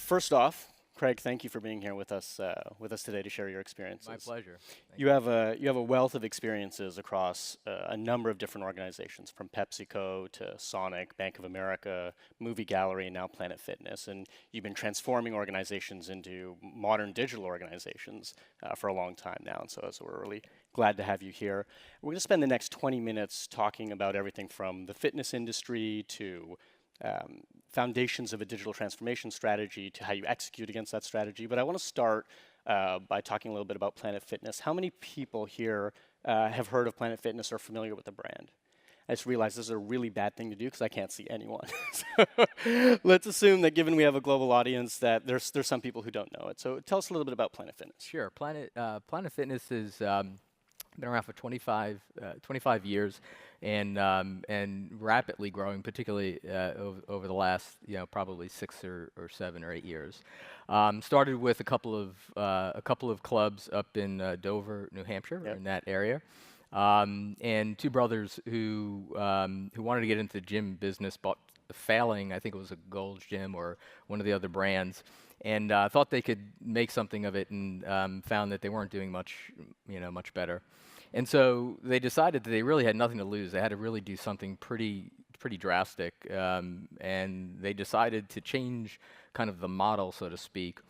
First off, Craig, thank you for being here with us today to share your experiences. My pleasure. Thank You have a wealth of experiences across a number of different organizations, from PepsiCo to Sonic, Bank of America, Movie Gallery, and now Planet Fitness. And you've been transforming organizations into modern digital organizations for a long time now. And so we're really glad to have you here. We're going to spend the next 20 minutes talking about everything from the fitness industry to foundations of a digital transformation strategy to how you execute against that strategy. But I want to start by talking a little bit about Planet Fitness. How many people here have heard of Planet Fitness or are familiar with the brand? I just realized this is a really bad thing to do because I can't see anyone. So let's assume that given we have a global audience that there's some people who don't know it. So tell us a little bit about Planet Fitness. Sure. Planet Fitness has been around for 25 years and rapidly growing, particularly over the last probably 6 or 7 or 8 years. Started with a couple of clubs up in Dover, New Hampshire, Yep. in that area. And two brothers who wanted to get into the gym business, bought failing, I think it was a Gold's Gym or one of the other brands, and thought they could make something of it, and found that they weren't doing much better. And so they decided that they really had nothing to lose. They had to really do something pretty drastic, and they decided to change kind of the model, so to speak.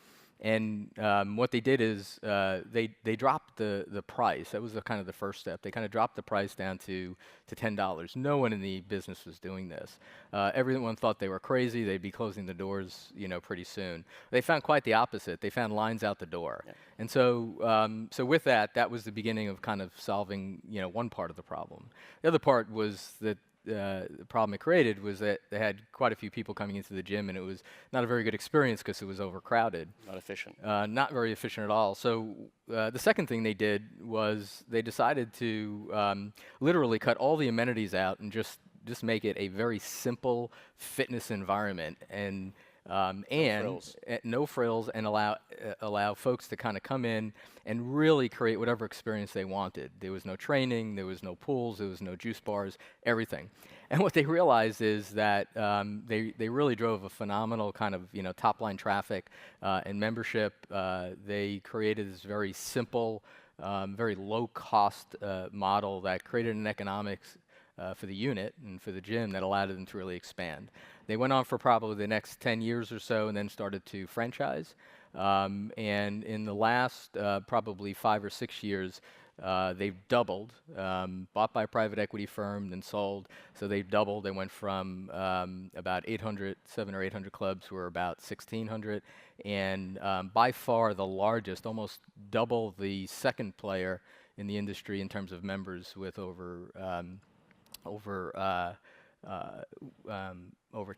And what they did is they dropped the price. That was kind of the first step. They kind of dropped the price down to $10. No one in the business was doing this. Everyone thought they were crazy. They'd be closing the doors, pretty soon. They found quite the opposite. They found lines out the door. Yeah. And so with that was the beginning of kind of solving, one part of the problem. The other part was that the problem it created was that they had quite a few people coming into the gym, and it was not a very good experience because it was overcrowded. Not efficient. Not very efficient at all. So the second thing they did was they decided to literally cut all the amenities out and just make it a very simple fitness environment, and no frills, and allow folks to kind of come in and really create whatever experience they wanted. There was no training, there was no pools, there was no juice bars, everything. And what they realized is that they really drove a phenomenal kind of top line traffic and membership. They created this very simple, very low cost model that created an economics for the unit and for the gym that allowed them to really expand. They went on for probably the next 10 years or so and then started to franchise. And in the last probably 5 or 6 years, they've doubled, bought by a private equity firm, then sold. So they've doubled. They went from about 7 or 800 clubs to about 1,600. And by far the largest, almost double the second player in the industry in terms of members, with over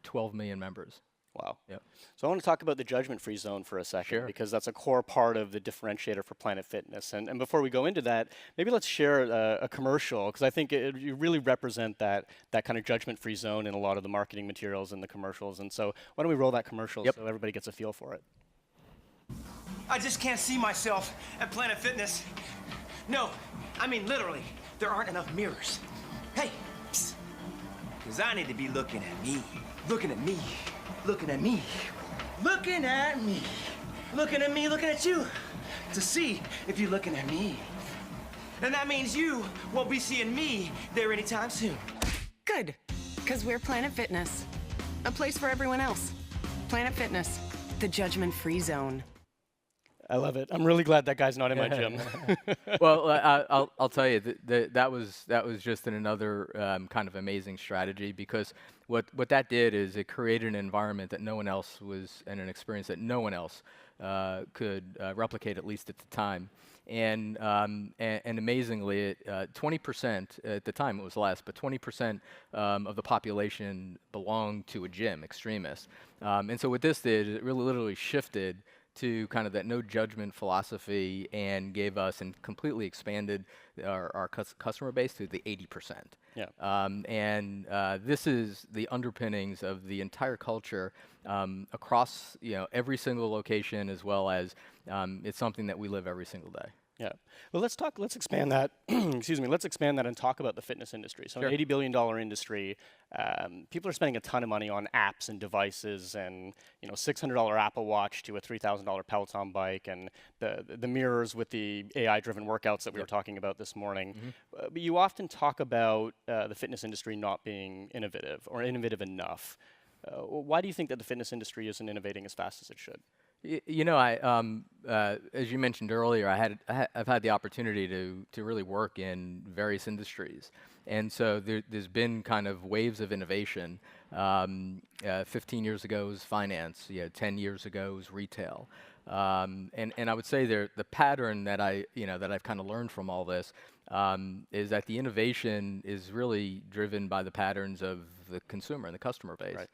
12 million members. Wow. Yep. So I want to talk about the judgment-free zone for a second, Sure. because that's a core part of the differentiator for Planet Fitness. And before we go into that, maybe let's share a commercial, because I think you really represent that kind of judgment-free zone in a lot of the marketing materials and the commercials. And so why don't we roll that commercial so everybody gets a feel for it? I just can't see myself at Planet Fitness. No, I mean literally, there aren't enough mirrors. Hey, because I need to be looking at me, looking at me, looking at me, looking at me, looking at me, looking at you, to see if you're looking at me. And that means you won't be seeing me there anytime soon. Good, because we're Planet Fitness, a place for everyone else. Planet Fitness, the judgment-free zone. I love it. I'm really glad that guy's not in my gym. Well, I'll tell you that was just another kind of amazing strategy, because what that did is it created an environment that no one else was, and an experience that no one else could replicate, at least at the time. And amazingly, 20% at the time, it was less, but 20% of the population belonged to a gym, extremists. And so what this did, it really literally shifted to kind of that no judgment philosophy, and gave us and completely expanded our customer base to the 80%. Yeah. And this is the underpinnings of the entire culture across every single location, as well as it's something that we live every single day. Yeah. Well, let's expand that, excuse me, let's expand that and talk about the fitness industry. So Sure. an $80 billion industry, people are spending a ton of money on apps and devices and, $600 Apple Watch to a $3,000 Peloton bike and the mirrors with the AI-driven workouts that we were talking about this morning. But you often talk about the fitness industry not being innovative or innovative enough. Why do you think that the fitness industry isn't innovating as fast as it should? As you mentioned earlier, I've had the opportunity to really work in various industries, and so there's been kind of waves of innovation. 15 years ago was finance. 10 years ago was retail, and I would say the pattern that I've kind of learned from all this is that the innovation is really driven by the patterns of the consumer and the customer base. Right.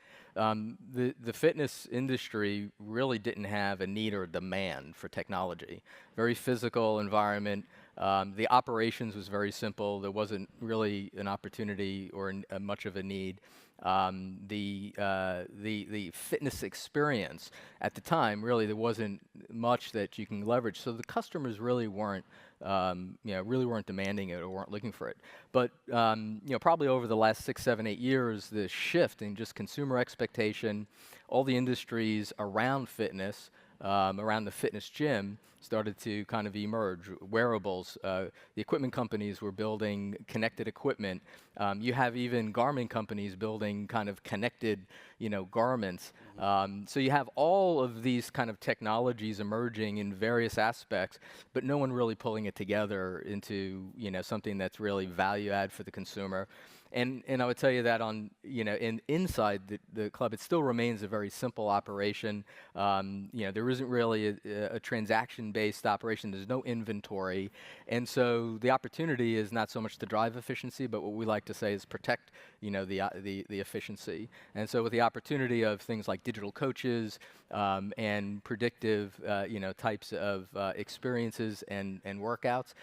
The fitness industry really didn't have a need or a demand for technology. Very physical environment. The operations was very simple. There wasn't really an opportunity or much of a need. The fitness experience at the time, really, there wasn't much that you can leverage. So the customers really weren't demanding it or weren't looking for it. But probably over the last 6, 7, 8 years, the shift in just consumer expectation, all the industries around fitness, around the fitness gym, started to kind of emerge. Wearables, the equipment companies were building connected equipment. You have even garment companies building kind of connected, garments. So you have all of these kind of technologies emerging in various aspects, but no one really pulling it together into, something that's really value add for the consumer. And I would tell you that inside the club, it still remains a very simple operation. There isn't really a transaction-based operation. There's no inventory. And so the opportunity is not so much to drive efficiency, but what we like to say is protect, the efficiency. And so with the opportunity of things like digital coaches and predictive, types of experiences and workouts,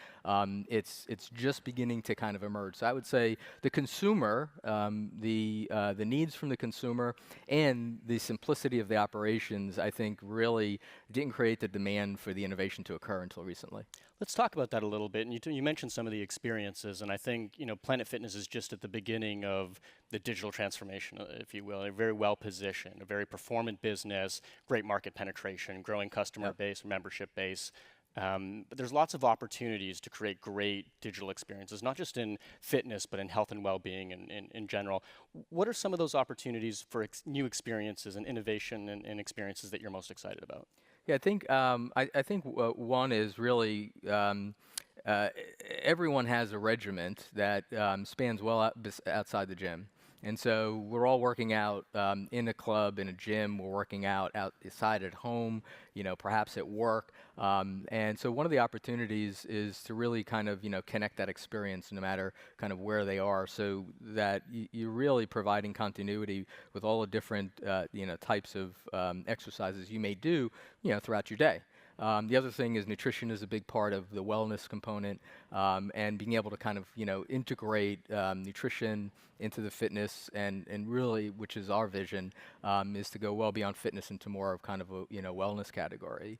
it's just beginning to kind of emerge. So I would say the consumer, the needs from the consumer, and the simplicity of the operations, I think, really didn't create the demand for the innovation to occur until recently. Let's talk about that a little bit. And you mentioned some of the experiences, and I think Planet Fitness is just at the beginning of the digital transformation, if you will. They're very well positioned, a very performant business, great market penetration, growing customer base, membership base. But there's lots of opportunities to create great digital experiences, not just in fitness, but in health and well-being in general. What are some of those opportunities for new experiences and innovation and experiences that you're most excited about? Yeah, I think one is really everyone has a regiment that spans well outside the gym. And so we're all working out in a club, in a gym. We're working out outside at home, perhaps at work. And so one of the opportunities is to really kind of, connect that experience no matter kind of where they are, so that you're really providing continuity with all the different, types of exercises you may do, throughout your day. The other thing is nutrition is a big part of the wellness component, and being able to kind of, integrate nutrition into the fitness and really, which is our vision, is to go well beyond fitness into more of kind of a, wellness category.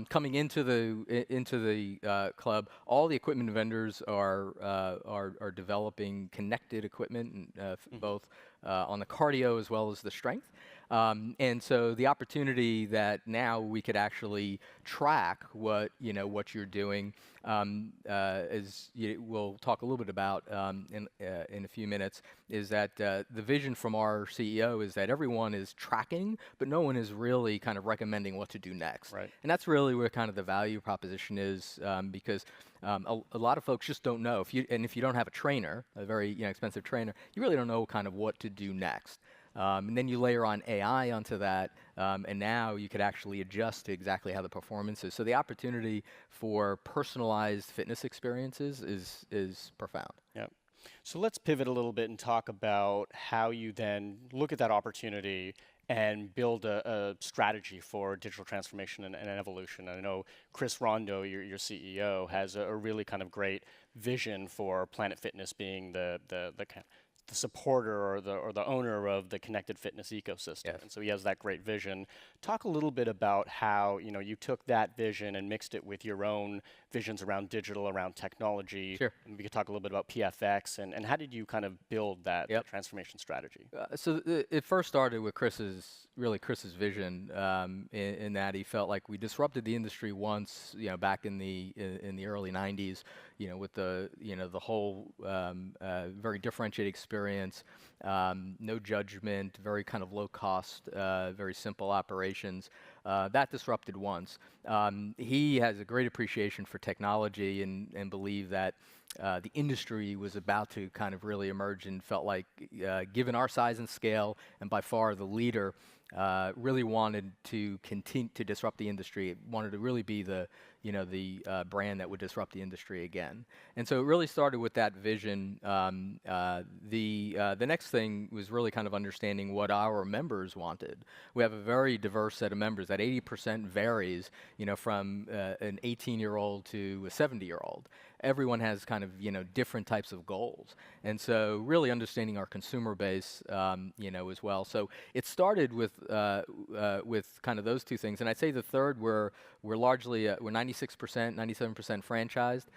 Coming into the club, all the equipment vendors are developing connected equipment, both on the cardio as well as the strength. And so the opportunity that now we could actually track what you're doing, as we'll talk a little bit about in a few minutes, is that the vision from our CEO is that everyone is tracking, but no one is really kind of recommending what to do next. Right. And that's really where kind of the value proposition is, because a lot of folks just don't know. If you don't have a trainer, a very expensive trainer, you really don't know kind of what to do next. And then you layer on AI onto that, and now you could actually adjust to exactly how the performance is. So the opportunity for personalized fitness experiences is profound. Yeah. So let's pivot a little bit and talk about how you then look at that opportunity and build a strategy for digital transformation and evolution. I know Chris Rondo, your CEO, has a really kind of great vision for Planet Fitness being the supporter or the owner of the connected fitness ecosystem. Yes. And so he has that great vision. Talk a little bit about how you took that vision and mixed it with your own visions around digital, around technology. Sure. And we could talk a little bit about PFX and how did you kind of build that transformation strategy? It first started with Chris's vision in that he felt like we disrupted the industry once, back in the early '90s, with the whole very differentiated experience, no judgment, very kind of low cost, very simple operations. That disrupted once. He has a great appreciation for technology and believed that the industry was about to kind of really emerge and felt like, given our size and scale, and by far the leader, really wanted to continue to disrupt the industry. Wanted to really be the brand that would disrupt the industry again. And so it really started with that vision. The next thing was really kind of understanding what our members wanted. We have a very diverse set of members. That 80% varies, from an 18-year-old to a 70-year-old. Everyone has kind of different types of goals, and so really understanding our consumer base, as well. So it started with kind of those two things, and I'd say the third we're largely we're 96%, 97% franchised,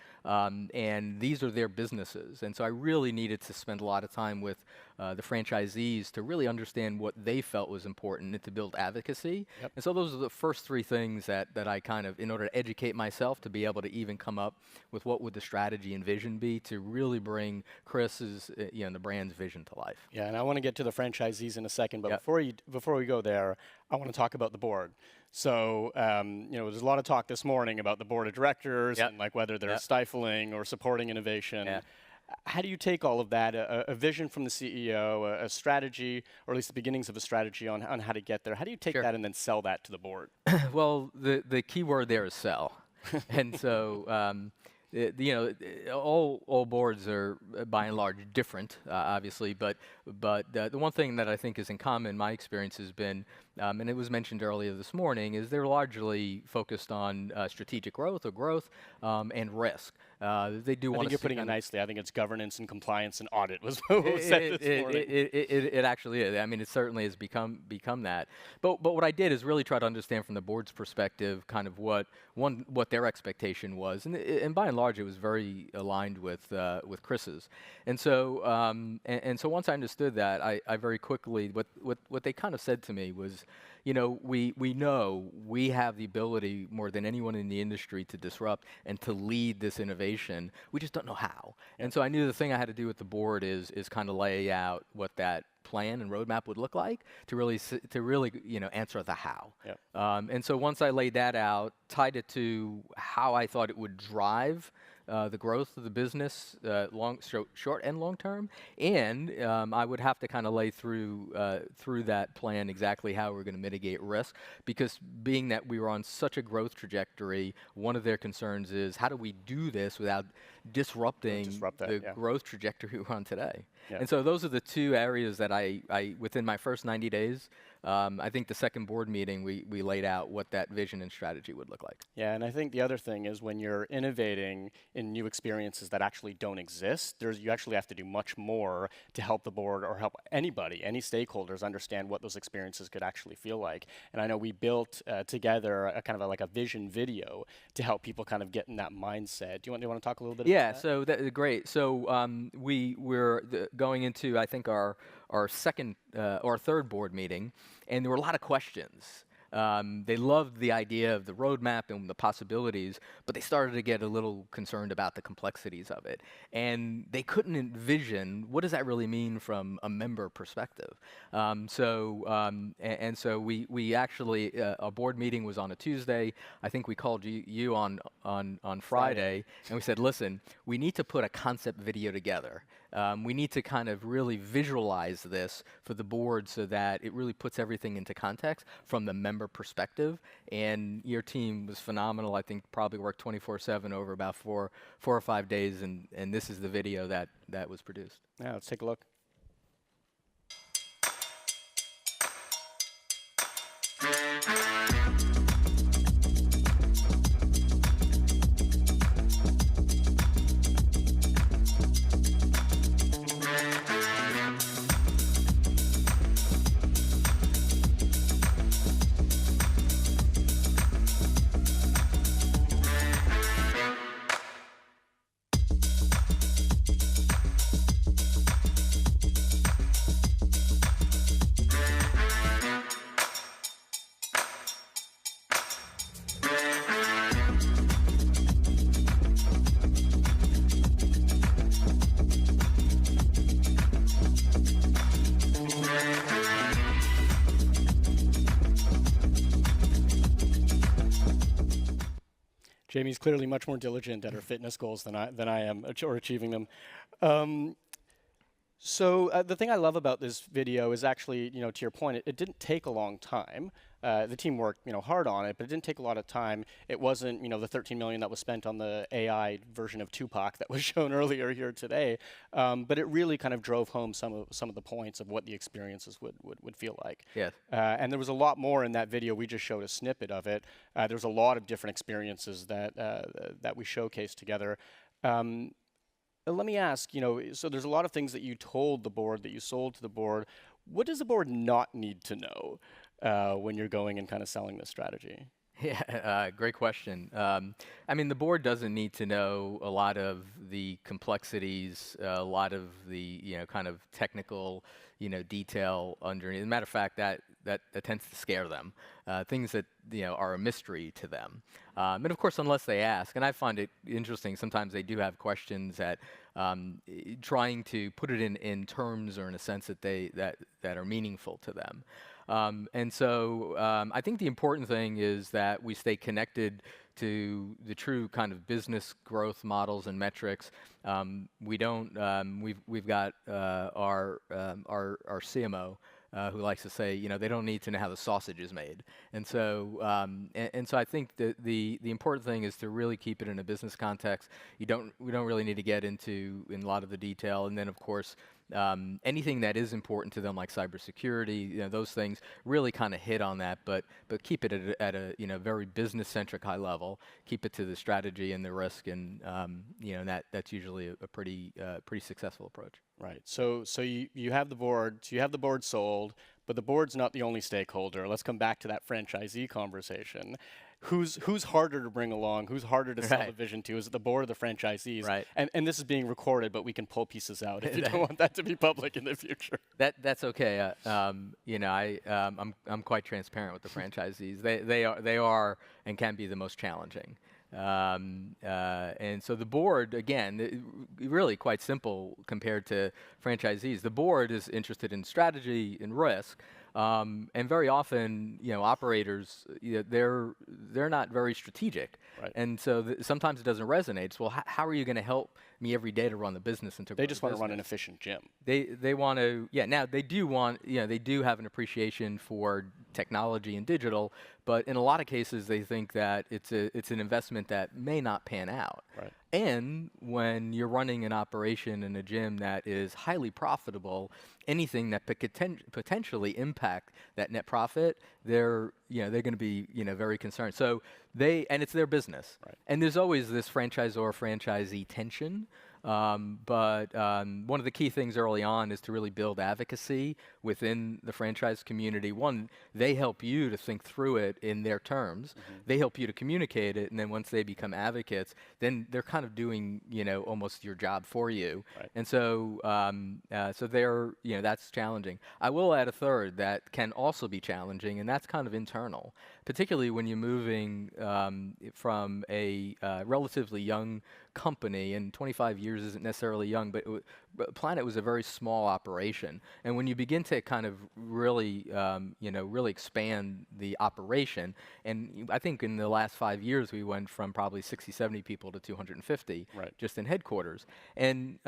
and these are their businesses, and so I really needed to spend a lot of time with the franchisees to really understand what they felt was important and to build advocacy. Yep. And so those are the first three things that I kind of, in order to educate myself, to be able to even come up with what would the strategy and vision be to really bring Chris's, the brand's vision to life. Yeah, and I want to get to the franchisees in a second, but Yep. before we go there, I want to talk about the board. So, there's a lot of talk this morning about the board of directors Yep. and like whether they're Yep. stifling or supporting innovation. Yeah. How do you take all of that, a vision from the CEO, a strategy, or at least the beginnings of a strategy on how to get there? How do you take Sure. that and then sell that to the board? Well, the key word there is sell. And so, all boards are by and large different, obviously, but the one thing that I think is in common, my experience has been, and it was mentioned earlier this morning, is they're largely focused on strategic growth and risk. They do want to. I think you're putting it nicely. I think it's governance and compliance and audit was what was said this morning. It actually is. I mean, it certainly has become that. But what I did is really try to understand from the board's perspective, kind of what their expectation was, and by and large, it was very aligned with Chris's. And so once I understood that, I very quickly what they kind of said to me was, we know we have the ability more than anyone in the industry to disrupt and to lead this innovation. We just don't know how. And so I knew the thing I had to do with the board is kind of lay out what that plan and roadmap would look like to really answer the how. Yep. And so once I laid that out, tied it to how I thought it would drive the growth of the business, short and long term, and I would have to kind of lay through that plan exactly how we're going to mitigate risk, because being that we were on such a growth trajectory, one of their concerns is how do we do this without disrupting the growth trajectory we're on today. Yeah. And so those are the two areas that I within my first 90 days, I think the second board meeting, we laid out what that vision and strategy would look like. Yeah, and I think the other thing is when you're innovating in new experiences that actually don't exist, you actually have to do much more to help the board or help anybody, any stakeholders understand what those experiences could actually feel like. And I know we built together a kind of like a vision video to help people kind of get in that mindset. Do you want to talk a little bit about that? Yeah, so great. So we're going into, I think, our second or third board meeting, and there were a lot of questions. They loved the idea of the roadmap and the possibilities, but they started to get a little concerned about the complexities of it. And they couldn't envision, what does that really mean from a member perspective? So we actually, our board meeting was on a Tuesday. I think we called you on Friday, and we said, listen, we need to put a concept video together. We need to kind of really visualize this for the board so that it really puts everything into context from the member perspective. And your team was phenomenal. I think probably worked 24/7 over about four or 5 days, and this is the video that was produced. Yeah, let's take a look. Jamie's clearly much more diligent at her fitness goals than I am, or achieving them. So the thing I love about this video is actually, to your point, it didn't take a long time. The team worked, hard on it, but it didn't take a lot of time. It wasn't, the 13 million that was spent on the AI version of Tupac that was shown earlier here today. But it really kind of drove home some of the points of what the experiences would feel like. Yes. And there was a lot more in that video. We just showed a snippet of it. There's a lot of different experiences that we showcased together. Let me ask, so there's a lot of things that you told the board, that you sold to the board. What does the board not need to know when you're going and kind of selling this strategy? Yeah, great question. I mean, the board doesn't need to know a lot of the complexities, a lot of the kind of technical detail underneath. As a matter of fact, that tends to scare them. Things that are a mystery to them. And of course, unless they ask, and I find it interesting, sometimes they do have questions that trying to put it in terms or in a sense that are meaningful to them. And so I think the important thing is that we stay connected to the true kind of business growth models and metrics. We don't. We've got our CMO. Who likes to say, they don't need to know how the sausage is made, and so I think that the important thing is to really keep it in a business context. We don't really need to get into a lot of the detail, and then of course anything that is important to them, like cybersecurity, those things really kind of hit on that, but keep it at a very business centric high level. Keep it to the strategy and the risk, and that's usually a pretty successful approach. Right. So you have the board. So you have the board sold, but the board's not the only stakeholder. Let's come back to that franchisee conversation. Who's harder to bring along? Who's harder to sell the vision to? Is it the board or the franchisees? Right. And this is being recorded, but we can pull pieces out if you don't want that to be public in the future. That's okay. I'm quite transparent with the franchisees. They are and can be the most challenging. And so the board, again, really quite simple compared to franchisees. The board is interested in strategy and risk, and very often, operators, they're not very strategic, right. And so sometimes it doesn't resonate. It's, well, how are you going to help me every day to run the business and to grow They just the want to run business? an efficient gym. They want to, now they do want, they do have an appreciation for technology and digital, but in a lot of cases they think that it's an investment that may not pan out. Right. And when you're running an operation in a gym that is highly profitable, anything that could potentially impact that net profit, they're going to be very concerned. So and it's their business. Right. And there's always this franchisor-franchisee tension. But one of the key things early on is to really build advocacy within the franchise community. One, they help you to think through it in their terms. Mm-hmm. They help you to communicate it, and then once they become advocates, then they're kind of doing almost your job for you. Right. And so they're that's challenging. I will add a third that can also be challenging, and that's kind of internal, particularly when you're moving from a relatively young company, and 25 years isn't necessarily young, but Planet was a very small operation. And when you begin to kind of really, really expand the operation, and I think in the last 5 years we went from probably 60, 70 people to 250 just in headquarters. And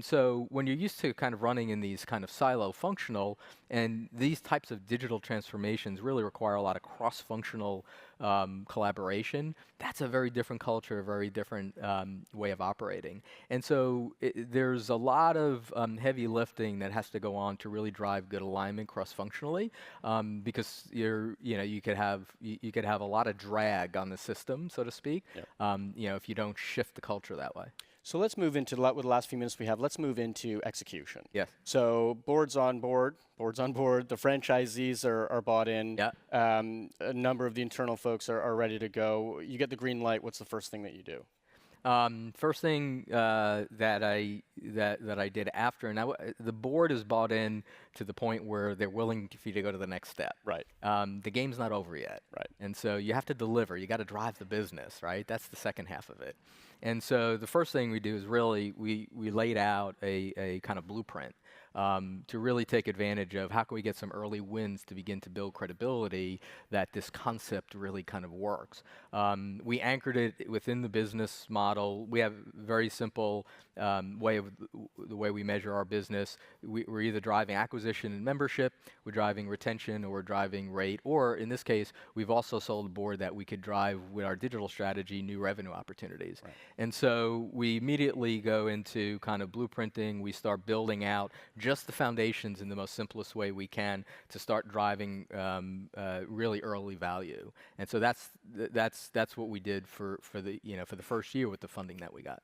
so when you're used to kind of running in these kind of silo functional, and these types of digital transformations really require a lot of cross-functional collaboration, that's a very different culture, a very different way of operating. And so there's a lot of heavy lifting that has to go on to really drive good alignment cross-functionally, because you could have a lot of drag on the system, so to speak, if you don't shift the culture that way. So let's move into, with the last few minutes we have, let's move into execution. Yes. So board's on board, the franchisees are bought in, a number of the internal folks are ready to go. You get the green light, what's the first thing that you do? First thing that I did after, and the board is bought in to the point where they're willing for you to go to the next step. Right. The game's not over yet. Right. And so you have to deliver. You got to drive the business, right? That's the second half of it. And so the first thing we do is really we laid out a kind of blueprint to really take advantage of how can we get some early wins to begin to build credibility that this concept really kind of works. We anchored it within the business model. We have very simple the way we measure our business. We're either driving acquisition and membership, we're driving retention, or we're driving rate, or in this case, we've also sold a board that we could drive with our digital strategy new revenue opportunities. Right. And so we immediately go into kind of blueprinting. We start building out just the foundations in the most simplest way we can to start driving really early value. And so that's what we did for the first year with the funding that we got.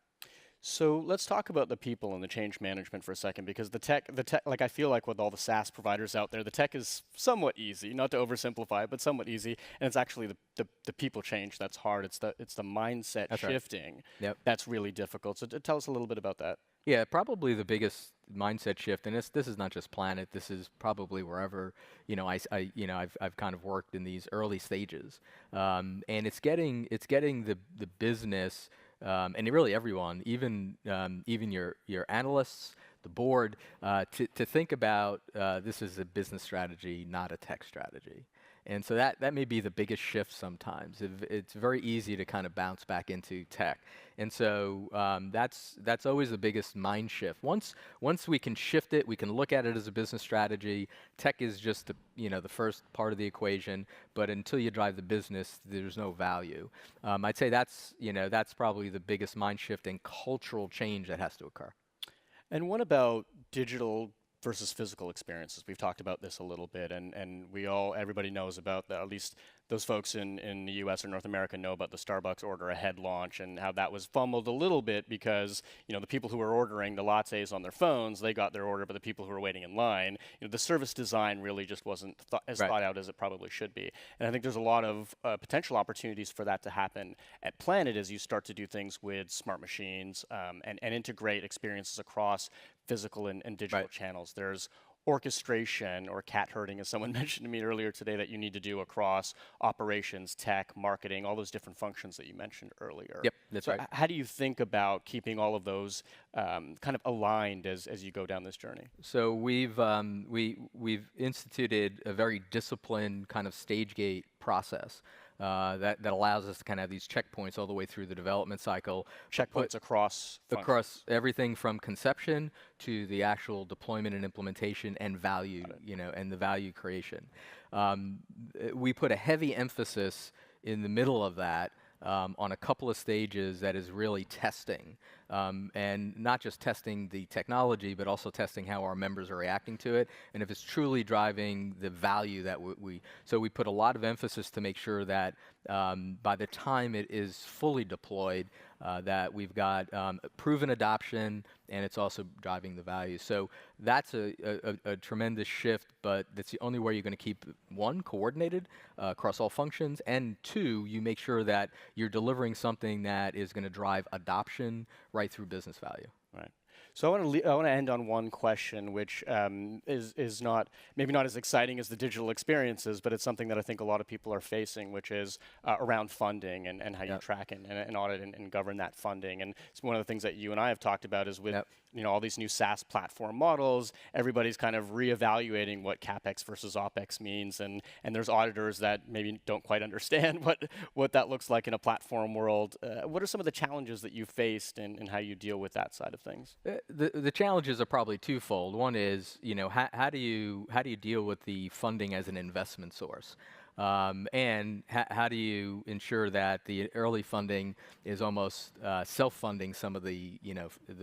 So let's talk about the people and the change management for a second, because the tech, like I feel like with all the SaaS providers out there, the tech is somewhat easy, not to oversimplify it, but somewhat easy, and it's actually the people change that's hard. It's the mindset shifting that's really difficult. So tell us a little bit about that. Yeah, probably the biggest mindset shift, and this is not just Planet. This is probably wherever I've kind of worked in these early stages, and it's getting the business. And really everyone, even your analysts, the board, to think about this is a business strategy, not a tech strategy. And so that may be the biggest shift sometimes. It's very easy to kind of bounce back into tech. And so that's always the biggest mind shift. Once we can shift it, we can look at it as a business strategy. Tech is just the first part of the equation, but until you drive the business, there's no value. I'd say that's probably the biggest mind shift and cultural change that has to occur. And what about digital versus physical experiences? We've talked about this a little bit, and everybody knows about that. At least those folks in the US or North America know about the Starbucks order ahead launch and how that was fumbled a little bit because the people who were ordering the lattes on their phones, they got their order, but the people who were waiting in line, the service design really just wasn't as thought out as it probably should be. And I think there's a lot of potential opportunities for that to happen at Planet as you start to do things with smart machines and integrate experiences across physical and digital channels. There's orchestration or cat herding, as someone mentioned to me earlier today, that you need to do across operations, tech, marketing, all those different functions that you mentioned earlier. Yep, that's right. How do you think about keeping all of those kind of aligned as you go down this journey? So we've instituted a very disciplined kind of stage gate process. That allows us to kind of have these checkpoints all the way through the development cycle. Checkpoints across everything from conception to the actual deployment and implementation and value, and the value creation. We put a heavy emphasis in the middle of that on a couple of stages that is really testing. And not just testing the technology, but also testing how our members are reacting to it, and if it's truly driving the value that so we put a lot of emphasis to make sure that by the time it is fully deployed, that we've got proven adoption, and it's also driving the value. So that's a tremendous shift, but that's the only way you're going to keep, one, coordinated across all functions, and two, you make sure that you're delivering something that is going to drive adoption right through business value. Right. So I want to end on one question, which is maybe not as exciting as the digital experiences, but it's something that I think a lot of people are facing, which is around funding and how you track and audit and govern that funding. And it's one of the things that you and I have talked about is with all these new SaaS platform models, everybody's kind of reevaluating what CapEx versus OpEx means, and there's auditors that maybe don't quite understand what that looks like in a platform world. What are some of the challenges that you faced and how you deal with that side of things? The challenges are probably twofold. One is, how do you deal with the funding as an investment source? And how do you ensure that the early funding is almost self-funding some of the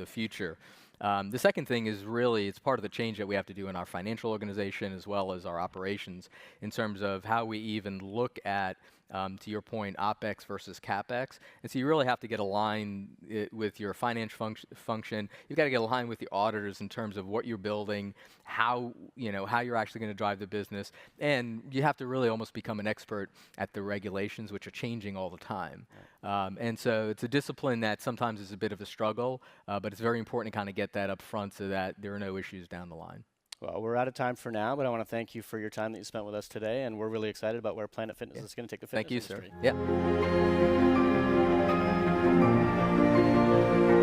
future? The second thing is really, it's part of the change that we have to do in our financial organization as well as our operations in terms of how we even look at, to your point, OpEx versus CapEx. And so you really have to get aligned with your finance function. You've got to get aligned with your auditors in terms of what you're building, how you're actually going to drive the business. And you have to really almost become an expert at the regulations, which are changing all the time. And so it's a discipline that sometimes is a bit of a struggle, but it's very important to kind of get that up front so that there are no issues down the line. Well, we're out of time for now, but I want to thank you for your time that you spent with us today, and we're really excited about where Planet Fitness is going to take the fitness industry. Thank you, sir. Yeah.